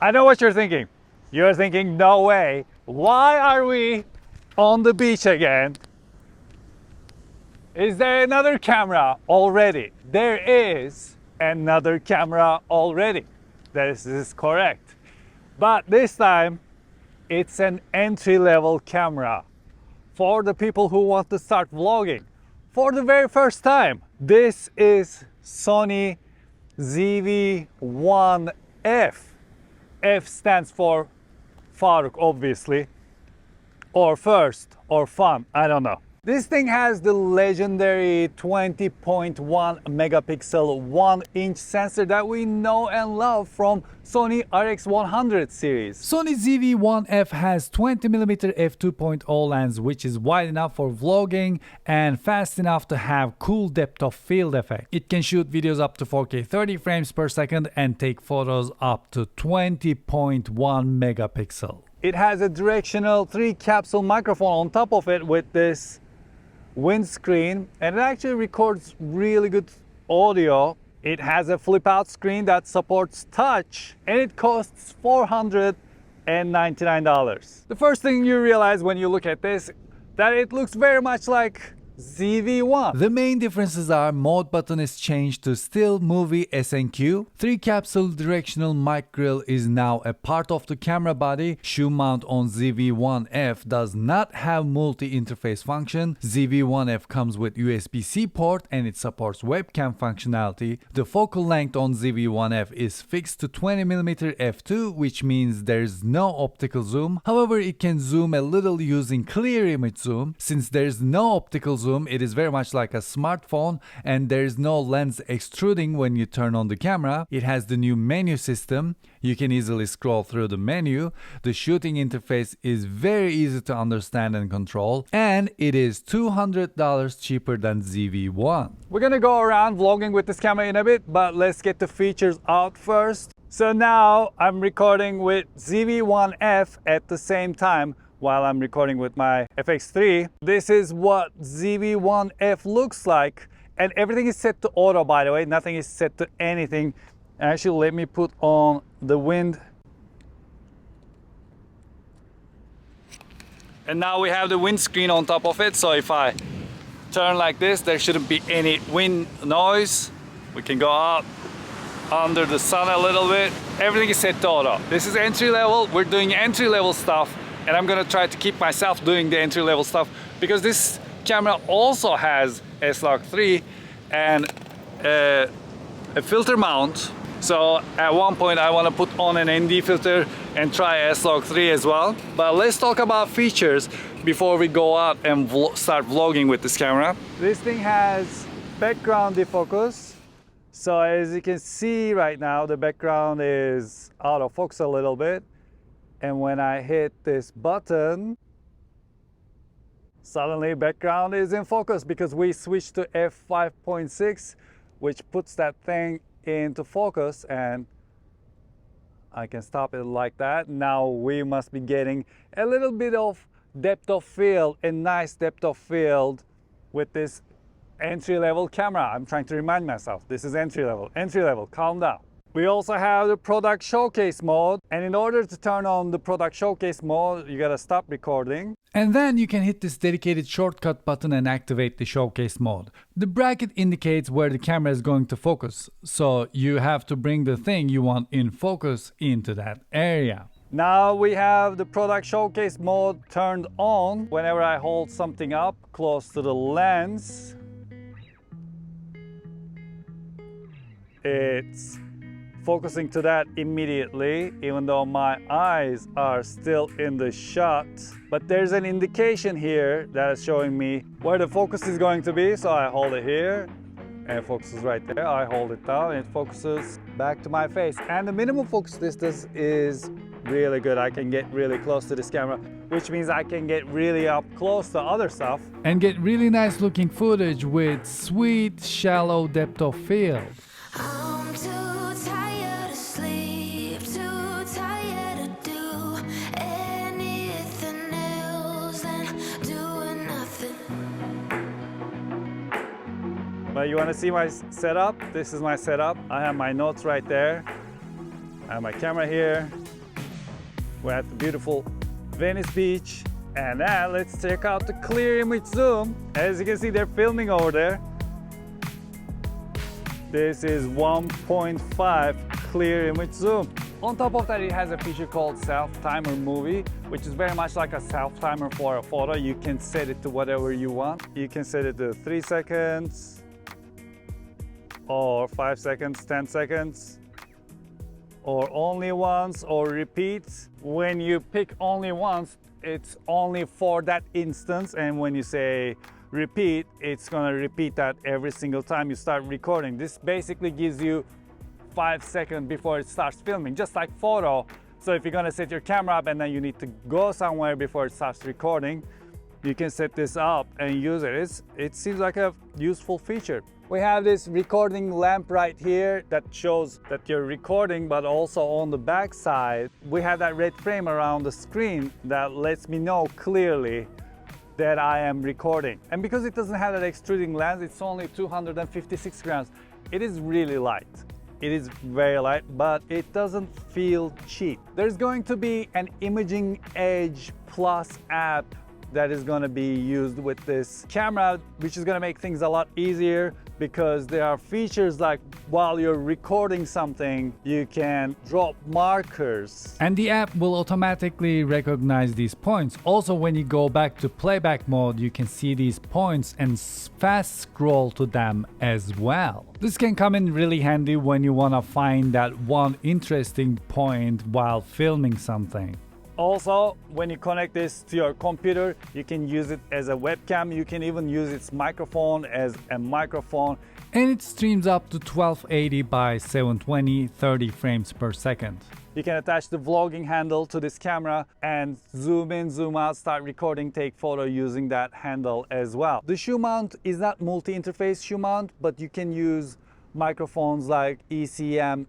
I know what you're thinking. You're thinking, no way. Why are we on the beach again? Is there another camera already? There is another camera already. This is correct. But this time, it's an entry-level camera for the people who want to start vlogging for the very first time. This is Sony ZV-1F. F stands for Faruk, obviously, or first, or fun, I don't know. This thing has the legendary 20.1 megapixel 1-inch sensor that we know and love from Sony RX100 series. Sony ZV-1F has 20mm f2.0 lens, which is wide enough for vlogging and fast enough to have cool depth of field effect. It can shoot videos up to 4K 30 frames per second and take photos up to 20.1 megapixel. It has a directional 3-capsule microphone on top of it with this windscreen, and it actually records really good audio. It has a flip out screen that supports touch, and it costs $499. The first thing you realize when you look at this, that it looks very much like ZV-1. The main differences are mode button is changed to still movie SNQ. 3-capsule directional mic grill is now a part of the camera body. Shoe mount on ZV-1F does not have multi-interface function. ZV-1F comes with USB-C port and it supports webcam functionality. The focal length on ZV-1F is fixed to 20mm f2, which means there's no optical zoom. However, it can zoom a little using clear image zoom. Since there's no optical zoom, it is very much like a smartphone and there is no lens extruding when you turn on the camera. It has the new menu system. You can easily scroll through the menu. The shooting interface is very easy to understand and control, and it is $200 cheaper than ZV-1. We're gonna go around vlogging with this camera in a bit, but let's get the features out first. So now I'm recording with ZV-1F at the same time while I'm recording with my FX3. This is what ZV-1F looks like, and everything is set to auto, by the way. Nothing is set to anything. Actually, let me put on the wind. And now we have the windscreen on top of it, so if I turn like this, there shouldn't be any wind noise. We can go out under the sun a little bit. Everything is set to auto. This is entry level. We're doing entry level stuff, and I'm gonna try to keep myself doing the entry-level stuff because this camera also has S-Log3 and a filter mount. So at one point I want to put on an ND filter and try S-Log3 as well. But let's talk about features before we go out and start vlogging with this camera. This thing has background defocus. So as you can see right now, the background is out of focus a little bit. And when I hit this button, suddenly background is in focus because we switched to f5.6, which puts that thing into focus, and I can stop it like that. Now we must be getting a little bit of depth of field, a nice depth of field with this entry-level camera. I'm trying to remind myself, this is entry-level, calm down. We also have the product showcase mode, and in order to turn on the product showcase mode, you gotta stop recording. And then you can hit this dedicated shortcut button and activate the showcase mode. The bracket indicates where the camera is going to focus, so you have to bring the thing you want in focus into that area. Now we have the product showcase mode turned on. Whenever I hold something up close to the lens, it's focusing to that immediately, even though my eyes are still in the shot. But there's an indication here that is showing me where the focus is going to be. So I hold it here and it focuses right there. I hold it down and it focuses back to my face. And the minimum focus distance is really good. I can get really close to this camera, which means I can get really up close to other stuff. And get really nice looking footage with sweet, shallow depth of field. I'm too tired to sleep, too tired to do anything else than doing nothing. But you want to see my setup? This is my setup. I have my notes right there. I have my camera here. We're at the beautiful Venice Beach. And now let's check out the clear image zoom. As you can see, they're filming over there. This is 1.5 clear image zoom. On top of that, it has a feature called self-timer movie, which is very much like a self-timer for a photo. You can set it to whatever you want. You can set it to 3 seconds, or 5 seconds, 10 seconds, or only once, or repeat. When you pick only once, it's only for that instance, and when you say repeat, it's gonna repeat that every single time you start recording. This basically gives you 5 seconds before it starts filming, just like photo. So if you're gonna set your camera up and then you need to go somewhere before it starts recording, you can set this up and use it. It seems like a useful feature. We have this recording lamp right here that shows that you're recording, but also on the back side, we have that red frame around the screen that lets me know clearly that I am recording. And because it doesn't have that extruding lens, it's only 256 grams. It is really light. It is very light, but it doesn't feel cheap. There's going to be an Imaging Edge Plus app that is going to be used with this camera, which is going to make things a lot easier because there are features like while you're recording something, you can drop markers. And the app will automatically recognize these points. Also, when you go back to playback mode, you can see these points and fast scroll to them as well. This can come in really handy when you want to find that one interesting point while filming something. Also, when you connect this to your computer, you can use it as a webcam. You can even use its microphone as a microphone. And it streams up to 1280 by 720, 30 frames per second. You can attach the vlogging handle to this camera and zoom in, zoom out, start recording, take photo using that handle as well. The shoe mount is not multi-interface shoe mount, but you can use microphones like ECM-G1,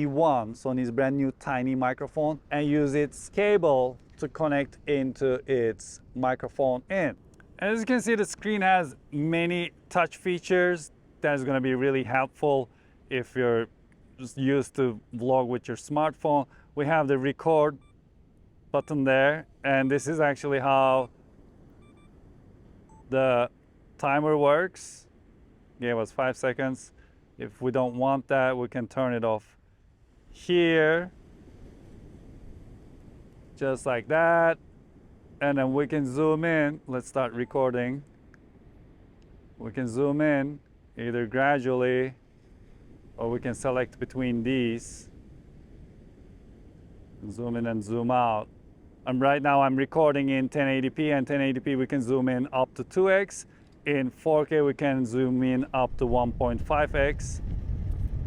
Sony's brand new tiny microphone, and use its cable to connect into its microphone in. As you can see, the screen has many touch features that is going to be really helpful if you're just used to vlog with your smartphone. We have the record button there, and this is actually how the timer works. Gave us 5 seconds. If we don't want that, we can turn it off here, just like that. And then we can zoom in. Let's start recording. We can zoom in either gradually, or we can select between these. Zoom in and zoom out. And right now I'm recording in 1080p, and 1080p we can zoom in up to 2x. In 4K, we can zoom in up to 1.5x.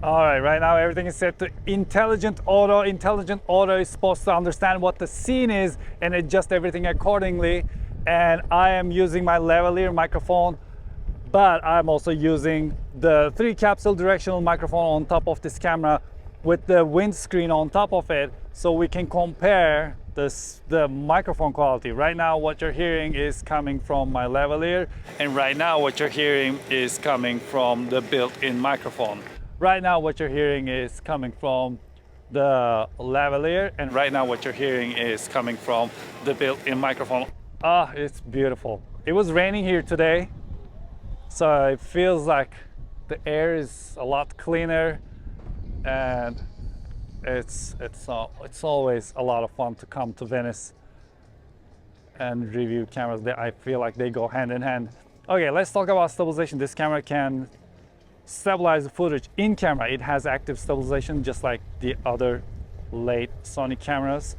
All right, right now everything is set to intelligent auto. Intelligent auto is supposed to understand what the scene is and adjust everything accordingly. And I am using my lavalier microphone, but I'm also using the 3 capsule directional microphone on top of this camera with the windscreen on top of it, so we can compare the microphone quality. Right now what you're hearing is coming from my lavalier, and right now what you're hearing is coming from the built-in microphone. Right now what you're hearing is coming from the lavalier, and right now what you're hearing is coming from the built-in microphone. Ah, it's beautiful. It was raining here today, so it feels like the air is a lot cleaner, and it's always a lot of fun to come to Venice and review cameras. I feel like they go hand in hand. Okay, let's talk about stabilization. This camera can stabilize the footage in camera. It has active stabilization just like the other late Sony cameras.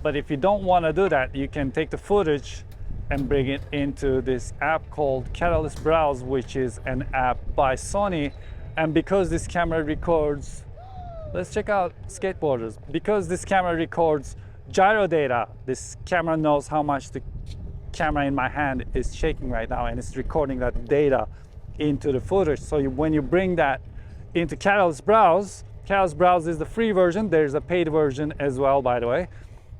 But if you don't want to do that, you can take the footage and bring it into this app called Catalyst Browse, which is an app by Sony. And because this camera records, let's check out skateboarders. Because this camera records gyro data, this camera knows how much the camera in my hand is shaking right now, and it's recording that data into the footage. So when you bring that into Catalyst Browse is the free version. There's a paid version as well, by the way,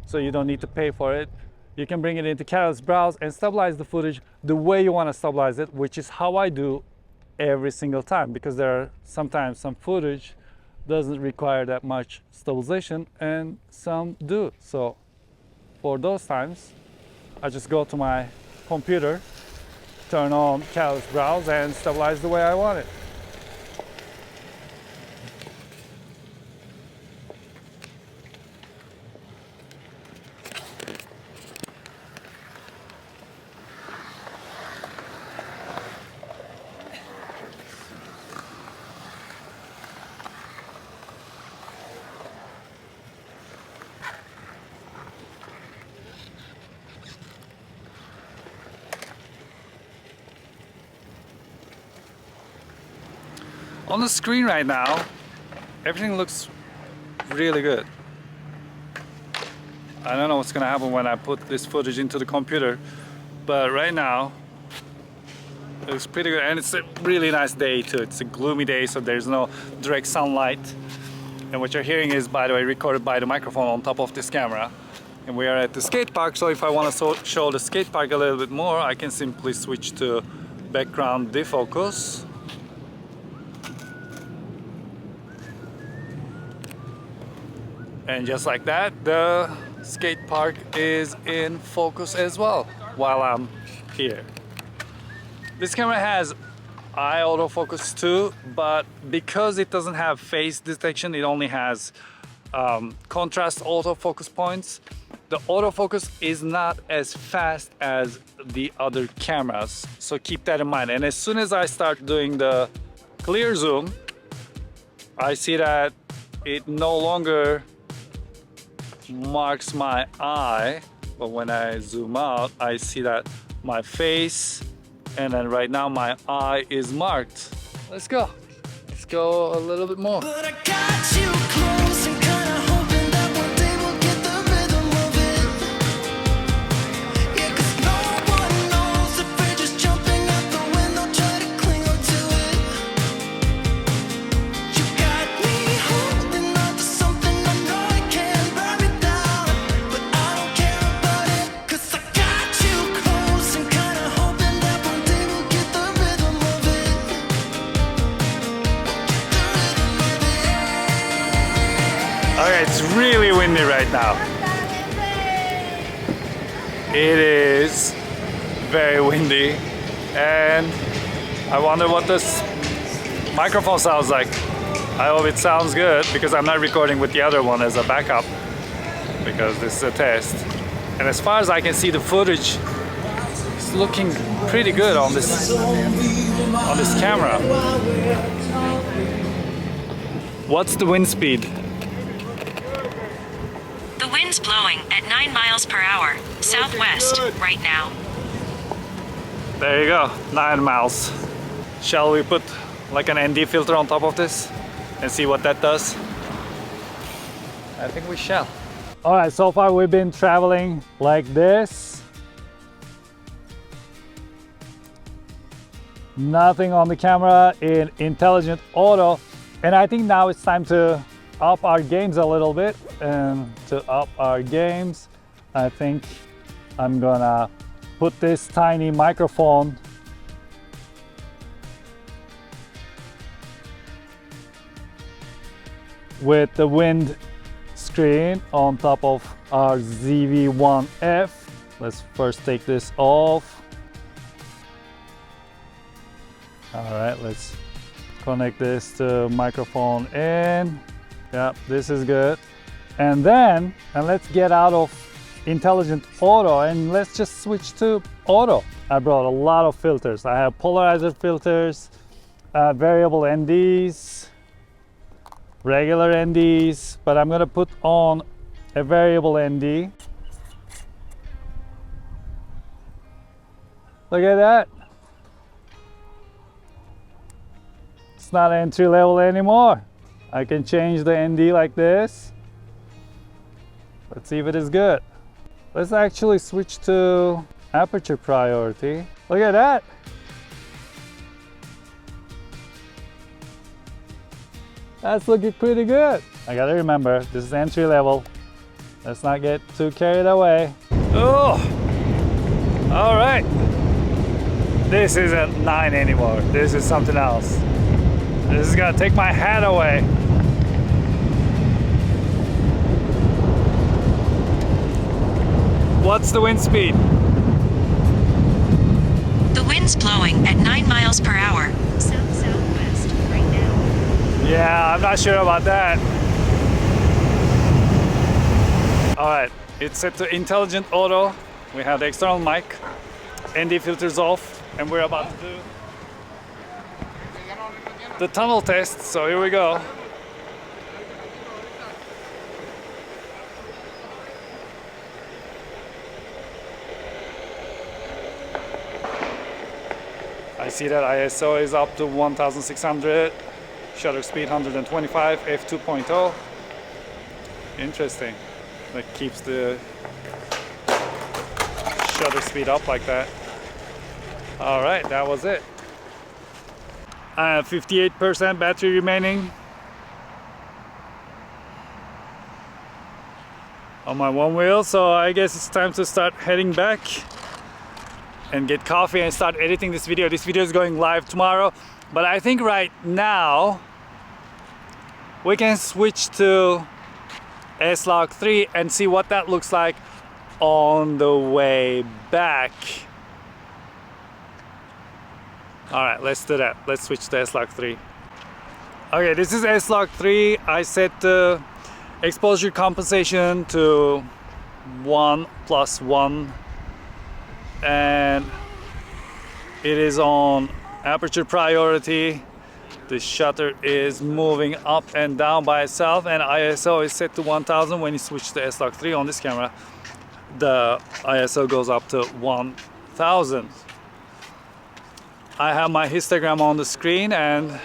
so you don't need to pay for it. You can bring it into Catalyst Browse and stabilize the footage the way you want to stabilize it, which is how I do every single time, because there are sometimes some footage doesn't require that much stabilization and some do. So for those times, I just go to my computer, turn on Catalyst Browse, and stabilize the way I want it. On the screen right now, everything looks really good. I don't know what's gonna happen when I put this footage into the computer, but right now it looks pretty good, and it's a really nice day too. It's a gloomy day, so there's no direct sunlight. And what you're hearing is, by the way, recorded by the microphone on top of this camera. And we are at the skate park, so if I want to show the skate park a little bit more, I can simply switch to background defocus. And just like that, the skate park is in focus as well while I'm here. This camera has eye autofocus too, but because it doesn't have face detection, it only has contrast autofocus points. The autofocus is not as fast as the other cameras, so keep that in mind. And as soon as I start doing the clear zoom, I see that it no longer marks my eye, but when I zoom out, I see that my face, and then right now my eye is marked. Let's go a little bit more. But I got you close and kinda hoping that one day we'll get the rhythm of it. Yeah, 'cause no one knows if we're just jumping out the window, try to cling on to it. You got me holding on to something I know I can't burn me down, but I don't care about it, 'cause I got you close and kinda hoping that one day we'll get the rhythm of it. Okay, it's really windy right now. It is very windy, and I wonder what this microphone sounds like. I hope it sounds good, because I'm not recording with the other one as a backup, because this is a test. And as far as I can see, the footage is looking pretty good on this camera. What's the wind speed? The wind's blowing at 9 miles per hour, southwest, right now. There you go, 9 miles. Shall we put like an ND filter on top of this and see what that does? I think we shall. All right, so far we've been traveling like this. Nothing on the camera in intelligent auto. And I think now it's time to up our games a little bit. And to up our games, I think I'm gonna put this tiny microphone with the wind screen on top of our ZV-1F. Let's first take this off. All right, let's connect this to microphone in. Yeah, this is good. And then, let's get out of intelligent auto and let's just switch to auto. I brought a lot of filters. I have polarizer filters, variable NDs, regular NDs, but I'm gonna put on a variable ND. Look at that. It's not entry level anymore. I can change the ND like this. Let's see if it is good. Let's actually switch to aperture priority. Look at that. That's looking pretty good. I gotta remember, this is entry level. Let's not get too carried away. Oh, all right. This isn't 9 anymore. This is something else. This is gonna take my hat away. What's the wind speed? The wind's blowing at 9 miles per hour. South-southwest right now. Yeah, I'm not sure about that. Alright, it's set to intelligent auto. We have the external mic, ND filters off, and we're about to do the tunnel test, so here we go. I see that ISO is up to 1600, shutter speed 125, f2.0. Interesting. That keeps the shutter speed up like that. All right, that was it. I have 58% battery remaining on my one wheel, so I guess it's time to start heading back and get coffee and start editing this video. This video is going live tomorrow, but I think right now we can switch to S-Log 3 and see what that looks like on the way back. All right, let's do that. Let's switch to S-Log 3. Okay, this is S-Log 3. I set the exposure compensation to 1+1, and it is on aperture priority. The shutter is moving up and down by itself, and ISO is set to 1000. When you switch to S-Log 3 on this camera, the ISO goes up to 1000. I have my histogram on the screen and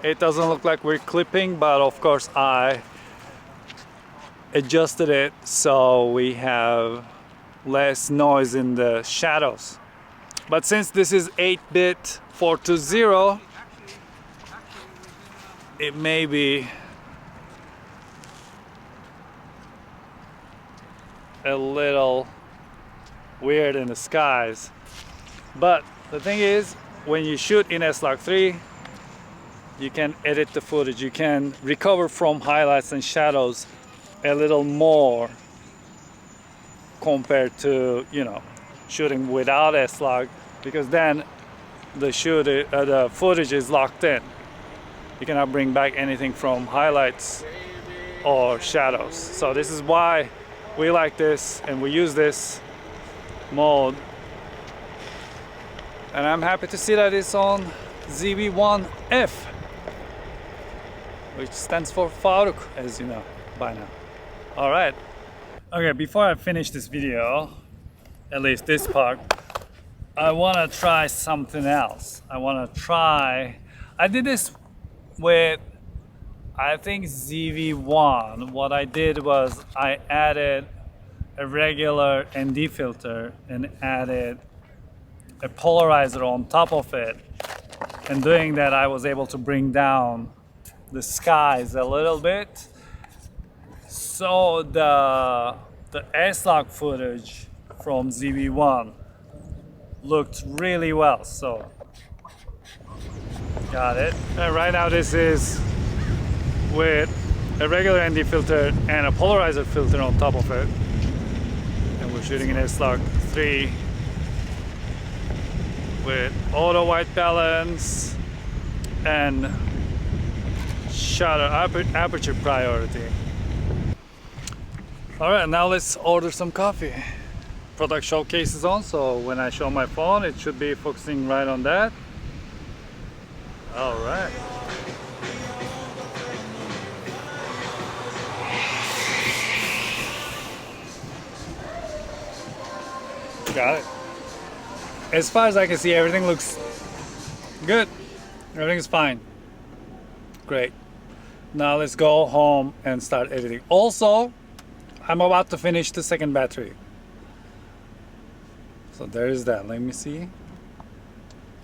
it doesn't look like we're clipping, but of course I adjusted it so we have less noise in the shadows. But since this is 8-bit 420, it may be a little weird in the skies. But the thing is, when you shoot in S-Log 3, you can edit the footage. You can recover from highlights and shadows a little more compared to, you know, shooting without S-Log, because then the footage is locked in. You cannot bring back anything from highlights or shadows. So this is why we like this and we use this mode. And I'm happy to see that it's on ZV-1F, which stands for Faruk, as you know by now. All right. Okay, before I finish this video, at least this part, I want to try something else. I did this with, I think, ZV-1. What I did was I added a regular ND filter and added a polarizer on top of it, and doing that I was able to bring down the skies a little bit, so the S-Log footage from ZV-1 looked really well. So got it. And right now this is with a regular ND filter and a polarizer filter on top of it, and we're shooting in S-Log 3 with auto white balance and shutter aperture priority. All right, now let's order some coffee. Product showcase is on, so when I show my phone, it should be focusing right on that. All right. Got it. As far as I can see, everything looks good. Everything is fine. Great. Now let's go home and start editing. Also, I'm about to finish the second battery. So there is that. Let me see.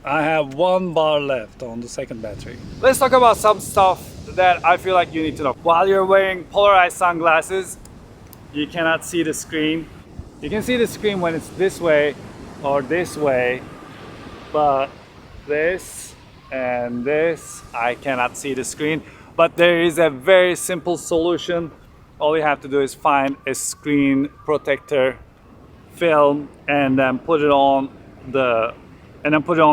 I have 1 bar left on the second battery. Let's talk about some stuff that I feel like you need to know. While you're wearing polarized sunglasses, you cannot see the screen. You can see the screen when it's this way or this way, but this and this, I cannot see the screen. But there is a very simple solution. All you have to do is find a screen protector film and then put it on the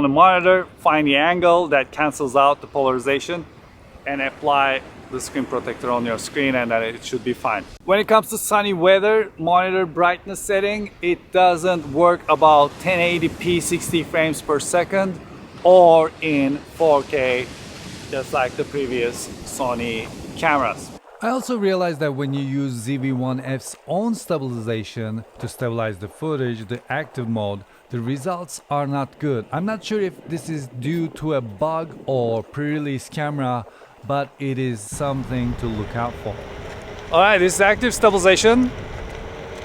monitor, find the angle that cancels out the polarization, and apply the screen protector on your screen, and then it should be fine. When it comes to sunny weather, monitor brightness setting, it doesn't work about 1080p 60 frames per second or in 4K, just like the previous Sony cameras. I also realized that when you use ZV-1F's own stabilization to stabilize the footage, the active mode, the results are not good. I'm not sure if this is due to a bug or pre-release camera, but it is something to look out for. Alright, this is active stabilization,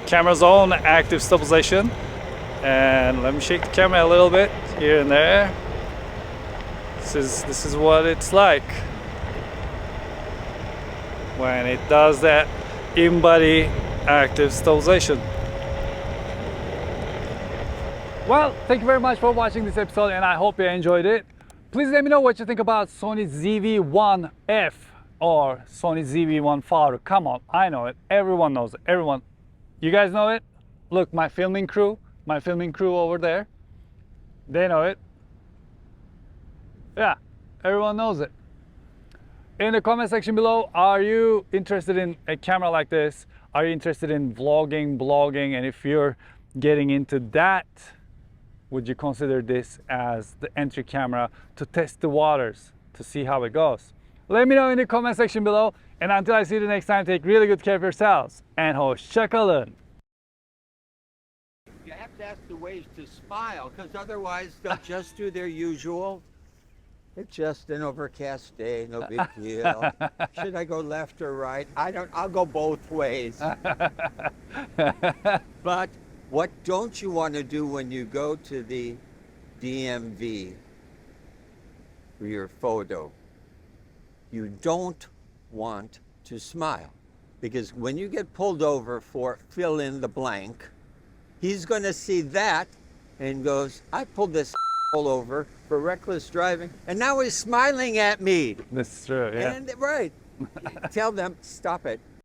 camera's own active stabilization, and let me shake the camera a little bit here and there. This is what it's like when it does that in-body active stabilization. Well, thank you very much for watching this episode, and I hope you enjoyed it. Please let me know what you think about Sony ZV-1F or Sony ZV-1F. Come on, I know it. Everyone knows it. Everyone. You guys know it? Look, my filming crew over there, they know it. Yeah, everyone knows it. In the comment section below, are you interested in a camera like this? Are you interested in vlogging, blogging? And if you're getting into that, would you consider this as the entry camera to test the waters, to see how it goes? Let me know in the comment section below. And until I see you the next time, take really good care of yourselves. And hoşça kalın. You have to ask the waves to smile, because otherwise they'll just do their usual. It's just an overcast day, no big deal. Should I go left or right? I'll go both ways. But what don't you want to do when you go to the DMV for your photo? You don't want to smile, because when you get pulled over for fill in the blank, he's going to see that and goes, I pulled this over for reckless driving, and now he's smiling at me. This is true, yeah. And right. Tell them, stop it.